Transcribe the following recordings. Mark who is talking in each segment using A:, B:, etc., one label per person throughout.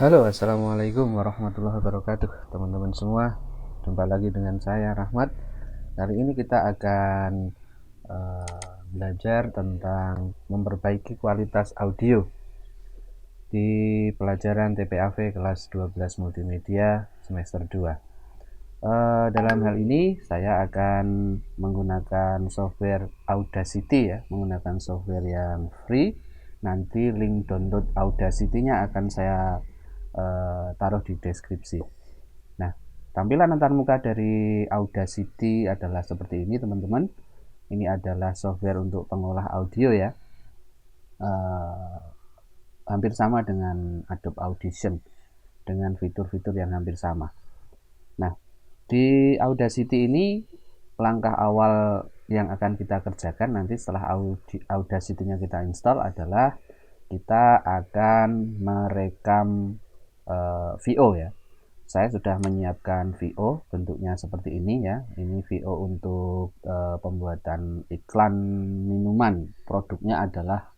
A: Halo, assalamualaikum warahmatullahi wabarakatuh, teman-teman semua. Jumpa lagi dengan saya Rahmat. Hari ini kita akan belajar tentang memperbaiki kualitas audio di pelajaran TPAV kelas 12 Multimedia semester 2. Dalam hal ini saya akan menggunakan software Audacity ya, menggunakan software yang free. Nanti link download Audacity-nya akan saya taruh di deskripsi. Nah, tampilan antarmuka dari Audacity adalah seperti ini, teman-teman. Ini adalah software untuk pengolah audio ya. Hampir sama dengan Adobe Audition, dengan fitur-fitur yang hampir sama. Nah, di Audacity ini langkah awal yang akan kita kerjakan nanti setelah Audacity-nya kita install adalah kita akan merekam VO ya. Saya sudah menyiapkan VO, bentuknya seperti ini ya. Ini VO untuk pembuatan iklan minuman. Produknya adalah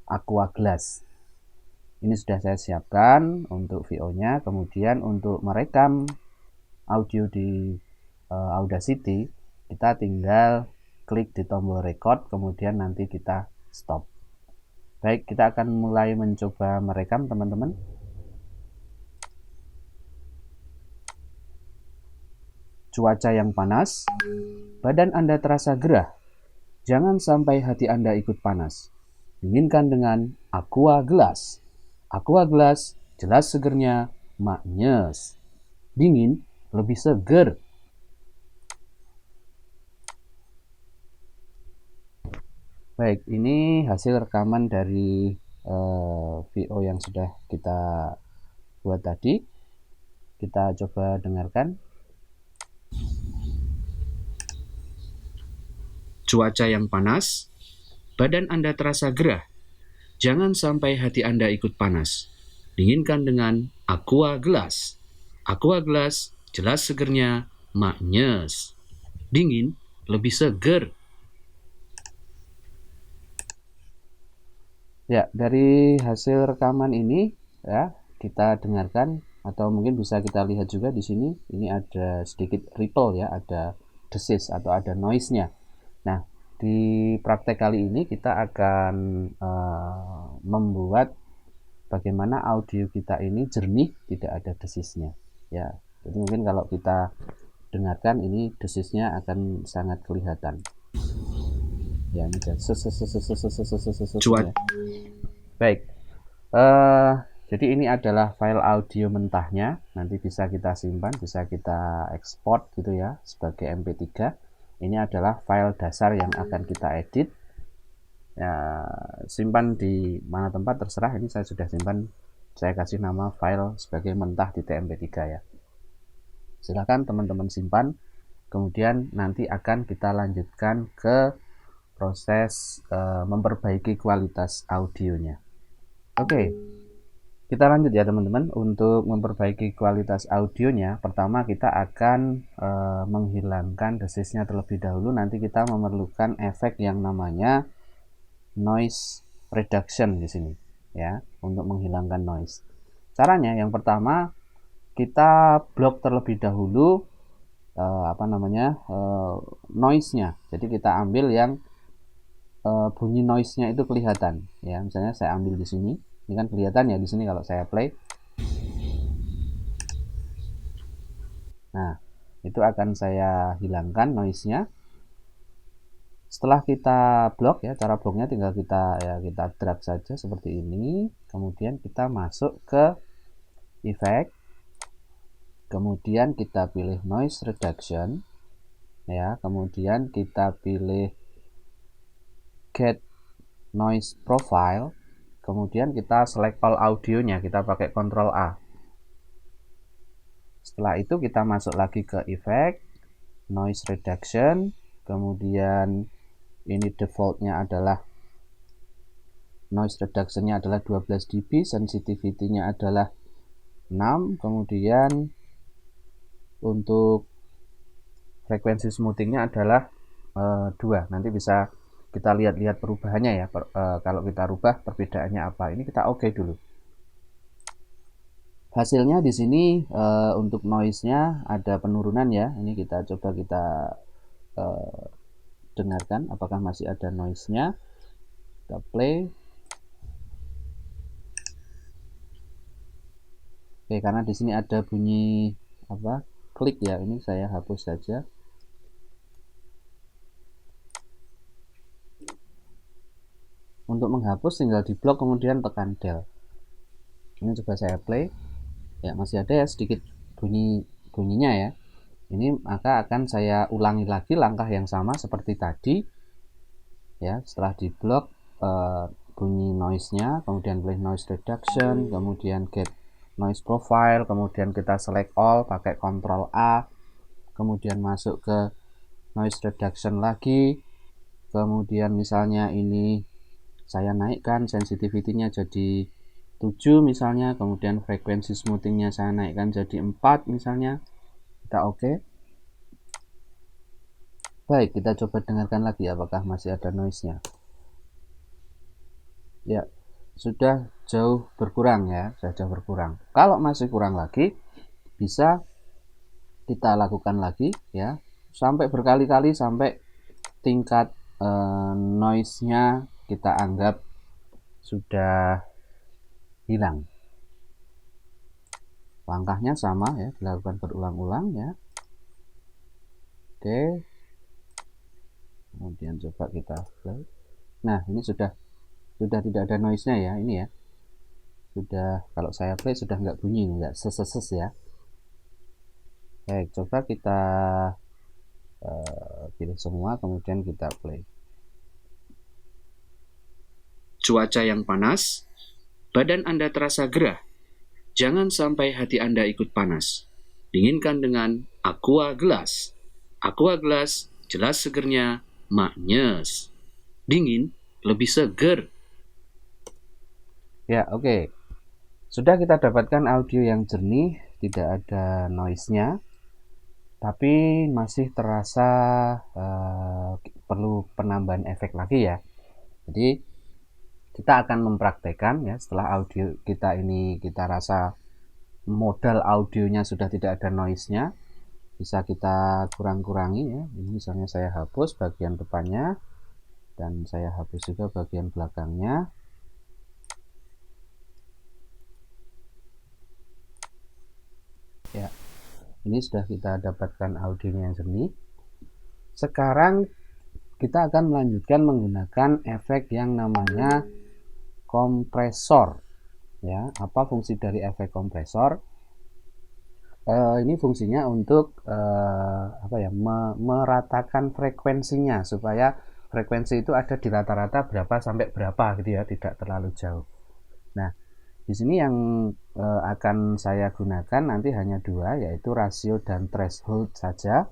A: Aqua Glass. Ini sudah saya siapkan untuk VO-nya. Kemudian untuk merekam audio di Audacity, kita tinggal klik di tombol record, kemudian nanti kita stop. Baik, kita akan mulai mencoba merekam, teman-teman. Cuaca yang panas, badan Anda terasa gerah. Jangan sampai hati Anda ikut panas. Dinginkan dengan Aqua Glass. Aqua Glass jelas segernya, maknyes. Dingin, lebih seger. Baik, ini hasil rekaman dari VO yang sudah kita buat tadi. Kita coba dengarkan. Cuaca yang panas, badan Anda terasa gerah. Jangan sampai hati Anda ikut panas. Dinginkan dengan Aqua Glass. Aqua Glass jelas segernya, maknyes. Dingin, lebih seger. Ya, dari hasil rekaman ini ya, kita dengarkan atau mungkin bisa kita lihat juga di sini. Ini ada sedikit ripple ya, ada desis atau ada noise-nya. Nah, di praktek kali ini kita akan membuat bagaimana audio kita ini jernih, tidak ada desisnya. Ya, jadi mungkin kalau kita dengarkan ini desisnya akan sangat kelihatan. Ya, ini cuaca. Baik. Jadi ini adalah file audio mentahnya. Nanti bisa kita simpan, bisa kita ekspor gitu ya sebagai MP3. Ini adalah file dasar yang akan kita edit. Ya, simpan di mana tempat terserah. Ini saya sudah simpan. Saya kasih nama file sebagai mentah di TMP3 ya. Silakan teman-teman simpan. Kemudian nanti akan kita lanjutkan ke proses memperbaiki kualitas audionya. Oke, kita lanjut ya teman-teman. Untuk memperbaiki kualitas audionya, pertama kita akan menghilangkan desisnya terlebih dahulu. Nanti kita memerlukan efek yang namanya noise reduction di sini ya, untuk menghilangkan noise. Caranya yang pertama kita blok terlebih dahulu noise-nya. Jadi kita ambil yang bunyi noise-nya itu kelihatan ya. Misalnya saya ambil di sini. Ini kan kelihatan ya di sini kalau saya play. Nah, itu akan saya hilangkan noise-nya. Setelah kita blok ya, cara bloknya tinggal kita drag saja seperti ini. Kemudian kita masuk ke efek. Kemudian kita pilih noise reduction ya. Kemudian kita pilih get noise profile. Kemudian kita select all audionya, kita pakai Ctrl A. Setelah itu kita masuk lagi ke efek noise reduction. Kemudian ini defaultnya adalah noise reductionnya adalah 12 dB, sensitivity-nya adalah 6. Kemudian untuk frekuensi smoothingnya adalah 2. Nanti bisa kita lihat-lihat perubahannya ya. Kalau kita rubah perbedaannya apa. Ini kita oke dulu. Hasilnya di sini untuk noise-nya ada penurunan ya. Ini kita coba kita dengarkan apakah masih ada noise-nya. Kita play. Oke, karena di sini ada bunyi apa? Klik ya. Ini saya hapus saja. Untuk menghapus tinggal di blok kemudian tekan del. Ini coba saya play. Ya, masih ada ya sedikit bunyinya ya. Ini maka akan saya ulangi lagi langkah yang sama seperti tadi. Ya, setelah di blok bunyi noise-nya, kemudian play noise reduction, kemudian get noise profile, kemudian kita select all pakai Ctrl A, kemudian masuk ke noise reduction lagi, kemudian misalnya ini saya naikkan sensitivity-nya jadi 7 misalnya, kemudian frekuensi smoothing-nya saya naikkan jadi 4 misalnya. Kita oke. Baik, kita coba dengarkan lagi apakah masih ada noise-nya. Ya, sudah jauh berkurang ya, sudah jauh berkurang. Kalau masih kurang lagi, bisa kita lakukan lagi ya, sampai berkali-kali sampai tingkat noise-nya kita anggap sudah hilang. Langkahnya sama ya, dilakukan berulang-ulang ya. Oke. Kemudian coba kita play. Nah, ini sudah tidak ada noise-nya ya, ini ya. Sudah, kalau saya play sudah nggak bunyi, nggak ses ya. Baik, coba kita pilih semua, kemudian kita play.
B: Cuaca yang panas, badan Anda terasa gerah. Jangan sampai hati Anda ikut panas. Dinginkan dengan Aqua Glass. Aqua Glass jelas segernya, maknyes. Dingin, lebih seger.
A: Ya, oke. Sudah kita dapatkan audio yang jernih, tidak ada noise-nya, tapi masih terasa perlu penambahan efek lagi ya. Jadi kita akan mempraktekkan ya, setelah audio kita ini kita rasa modal audionya sudah tidak ada noise-nya, bisa kita kurang-kurangi ya. Ini misalnya saya hapus bagian depannya dan saya hapus juga bagian belakangnya. Ya, ini sudah kita dapatkan audionya yang jernih. Sekarang kita akan melanjutkan menggunakan efek yang namanya kompresor. Ya, apa fungsi dari efek kompresor? Ini fungsinya untuk meratakan frekuensinya supaya frekuensi itu ada di rata-rata berapa sampai berapa gitu ya, tidak terlalu jauh. Nah, di sini yang akan saya gunakan nanti hanya dua, yaitu rasio dan threshold saja.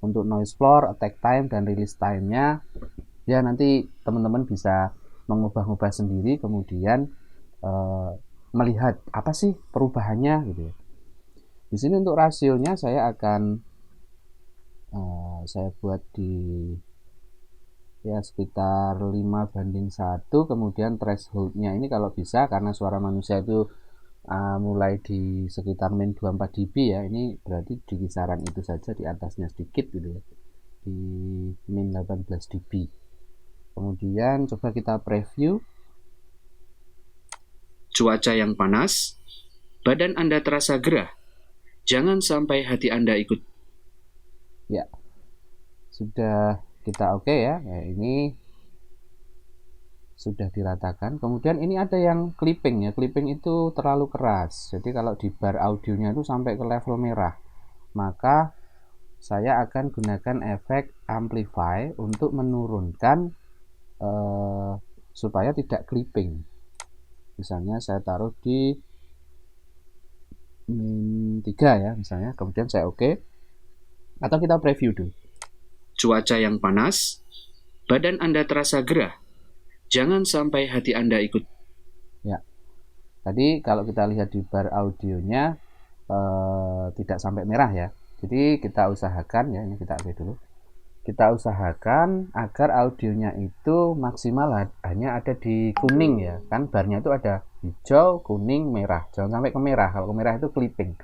A: Untuk noise floor, attack time, dan release time-nya ya nanti teman-teman bisa mengubah-ubah sendiri, kemudian melihat apa sih perubahannya gitu ya. Di sini untuk rasionya saya akan saya buat di ya sekitar 5:1, kemudian thresholdnya ini kalau bisa karena suara manusia itu mulai di sekitar min 24 dB ya, ini berarti di kisaran itu saja, di atasnya sedikit gitu ya, di min 18 dB. Kemudian coba kita preview.
B: Cuaca yang panas, badan Anda terasa gerah. Jangan sampai hati Anda ikut.
A: Ya, sudah kita oke ya. Ini sudah diratakan. Kemudian ini ada yang clipping ya. Clipping itu terlalu keras. Jadi kalau di bar audionya itu sampai ke level merah, maka saya akan gunakan efek amplify untuk menurunkan supaya tidak clipping. Misalnya saya taruh di min 3 ya misalnya, kemudian saya oke. Atau kita preview dulu.
B: Cuaca yang panas, badan Anda terasa gerah. Jangan sampai hati Anda ikut.
A: Ya, tadi kalau kita lihat di bar audionya tidak sampai merah ya. Jadi kita usahakan ya, ini kita oke dulu. kita usahakan agar audionya itu maksimal hanya ada di kuning ya, kan barnya itu ada hijau, kuning, merah, jangan sampai ke merah. Kalau ke merah itu clipping.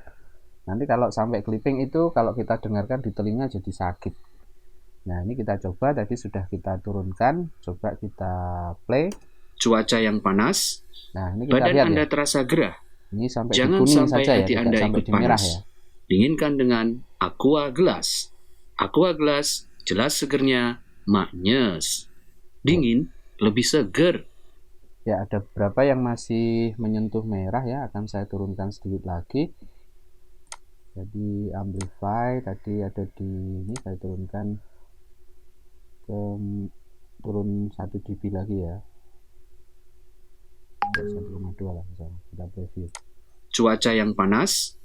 A: Nanti kalau sampai clipping itu kalau kita dengarkan di telinga jadi sakit. Nah, ini kita coba, tadi sudah kita turunkan, coba kita play.
B: Cuaca yang panas,
A: Nah, ini kita
B: badan
A: lihat
B: Anda
A: ya.
B: terasa gerah.
A: Ini sampai di
B: Jangan
A: kuning
B: sampai
A: saja ya,
B: hati
A: tidak
B: Anda
A: sampai
B: ikut
A: di merah ya.
B: panas. Dinginkan dengan Aqua Glass. Aqua Glass, jelas segernya, maknyes. Dingin, lebih seger.
A: Ya, ada beberapa yang masih menyentuh merah ya, akan saya turunkan sedikit lagi. Jadi amplify tadi ada di ini, saya turunkan ke turun 1 dB lagi ya. 1,2 lah misalnya, kita preview.
B: Cuaca yang panas,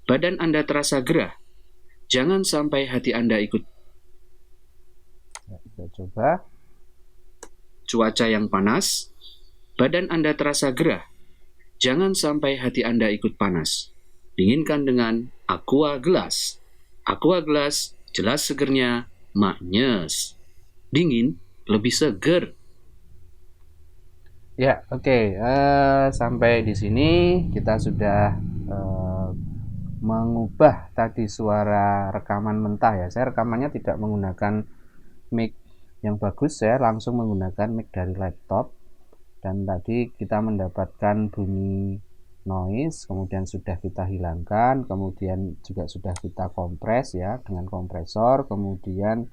B: badan Anda terasa gerah. Jangan sampai hati Anda ikut.
A: Ya, kita coba.
B: Cuaca yang panas, badan Anda terasa gerah. Jangan sampai hati Anda ikut panas. Dinginkan dengan Aqua Glass. Aqua Glass, jelas segernya, maknyes. Dingin, lebih seger.
A: Ya, oke. Sampai di sini kita sudah mengubah tadi suara rekaman mentah ya. Saya rekamannya tidak menggunakan mic yang bagus, saya langsung menggunakan mic dari laptop. Dan tadi kita mendapatkan bunyi noise, kemudian sudah kita hilangkan, kemudian juga sudah kita kompres ya dengan kompresor, kemudian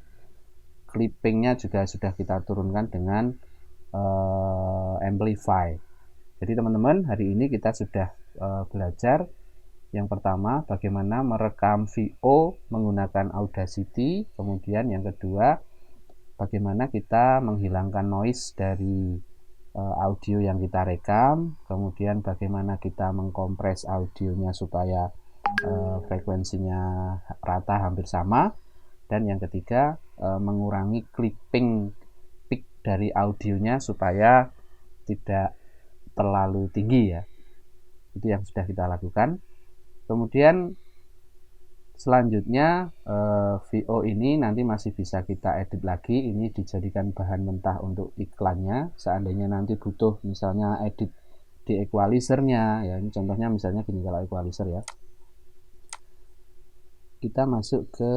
A: clippingnya juga sudah kita turunkan dengan amplify. Jadi teman-teman, hari ini kita sudah belajar yang pertama bagaimana merekam VO menggunakan Audacity, kemudian yang kedua bagaimana kita menghilangkan noise dari audio yang kita rekam, kemudian bagaimana kita mengkompres audionya supaya frekuensinya rata hampir sama, dan yang ketiga mengurangi clipping peak dari audionya supaya tidak terlalu tinggi ya. Itu yang sudah kita lakukan. Kemudian selanjutnya VO ini nanti masih bisa kita edit lagi, ini dijadikan bahan mentah untuk iklannya. Seandainya nanti butuh misalnya edit di equalizernya ya, ini contohnya misalnya gini, kalau equalizer ya, kita masuk ke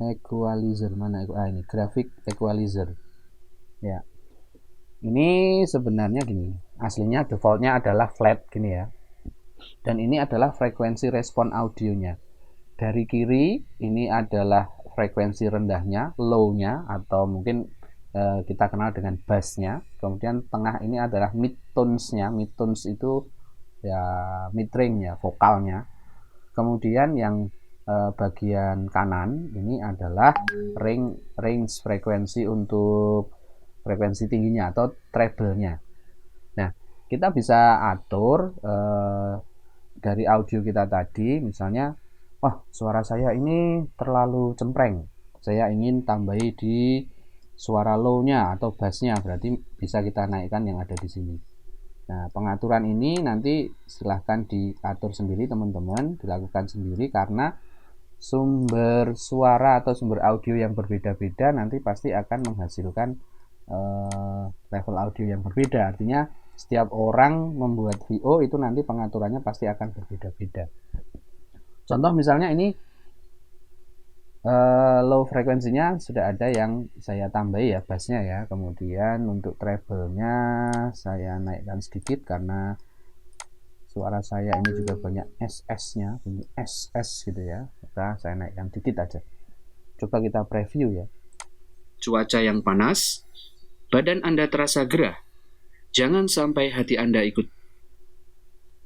A: equalizer mana, ini graphic equalizer ya. Ini sebenarnya gini, aslinya defaultnya adalah flat gini ya, dan ini adalah frekuensi respon audionya. Dari kiri ini adalah frekuensi rendahnya, low-nya, atau mungkin kita kenal dengan bass-nya. Kemudian tengah ini adalah mid-tones-nya. Mid-tones itu ya mid-range ya, vokalnya. Kemudian yang bagian kanan ini adalah range frekuensi untuk frekuensi tingginya atau treble-nya. Nah, kita bisa atur dari audio kita tadi, misalnya, wah suara saya ini terlalu cempreng, saya ingin tambahi di suara low-nya atau bass-nya, berarti bisa kita naikkan yang ada di sini. Nah, pengaturan ini nanti silahkan diatur sendiri teman-teman, dilakukan sendiri, karena sumber suara atau sumber audio yang berbeda-beda nanti pasti akan menghasilkan level audio yang berbeda. Artinya setiap orang membuat VO itu nanti pengaturannya pasti akan berbeda-beda. Contoh misalnya ini low frekuensinya sudah ada yang saya tambahi ya, bassnya ya. Kemudian untuk treble-nya saya naikkan sedikit karena suara saya ini juga banyak SS-nya, bunyi SS gitu ya. Maka saya naikkan sedikit aja. Coba kita preview ya.
B: Cuaca yang panas, badan Anda terasa gerah. Jangan sampai hati Anda ikut.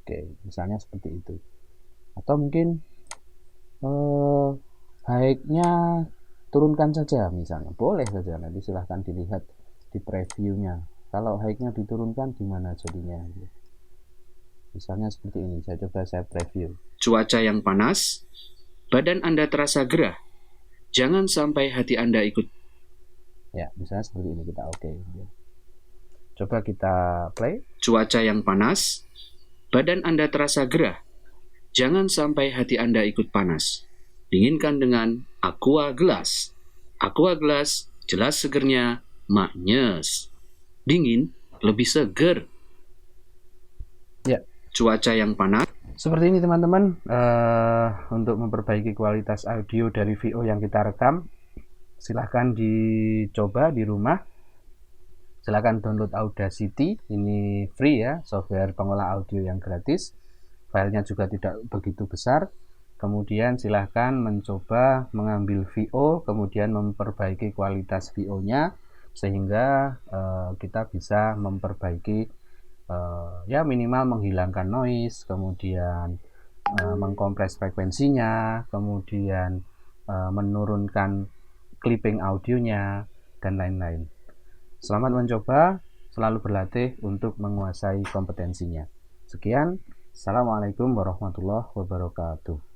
A: Oke, misalnya seperti itu. Atau mungkin high-nya turunkan saja misalnya. Boleh saja, nanti silahkan dilihat di previewnya. Kalau high-nya diturunkan gimana jadinya? Misalnya seperti ini, saya preview.
B: Cuaca yang panas, badan Anda terasa gerah. Jangan sampai hati Anda ikut.
A: Ya, misalnya seperti ini, kita oke. Coba kita play.
B: Cuaca yang panas, badan Anda terasa gerah. Jangan sampai hati Anda ikut panas. Dinginkan dengan Aqua gelas. Aqua gelas jelas segernya, maknyes. Dingin, lebih seger.
A: Ya,
B: Cuaca yang panas.
A: seperti ini teman-teman, untuk memperbaiki kualitas audio dari VO yang kita rekam, silahkan dicoba di rumah. Silahkan download Audacity, ini free ya, software pengolah audio yang gratis. Filenya juga tidak begitu besar. Kemudian silahkan mencoba mengambil VO, kemudian memperbaiki kualitas VO-nya, sehingga kita bisa memperbaiki, ya minimal menghilangkan noise, kemudian mengkompres frekuensinya, kemudian menurunkan clipping audionya, dan lain-lain. Selamat mencoba, selalu berlatih untuk menguasai kompetensinya. Sekian, Assalamualaikum warahmatullahi wabarakatuh.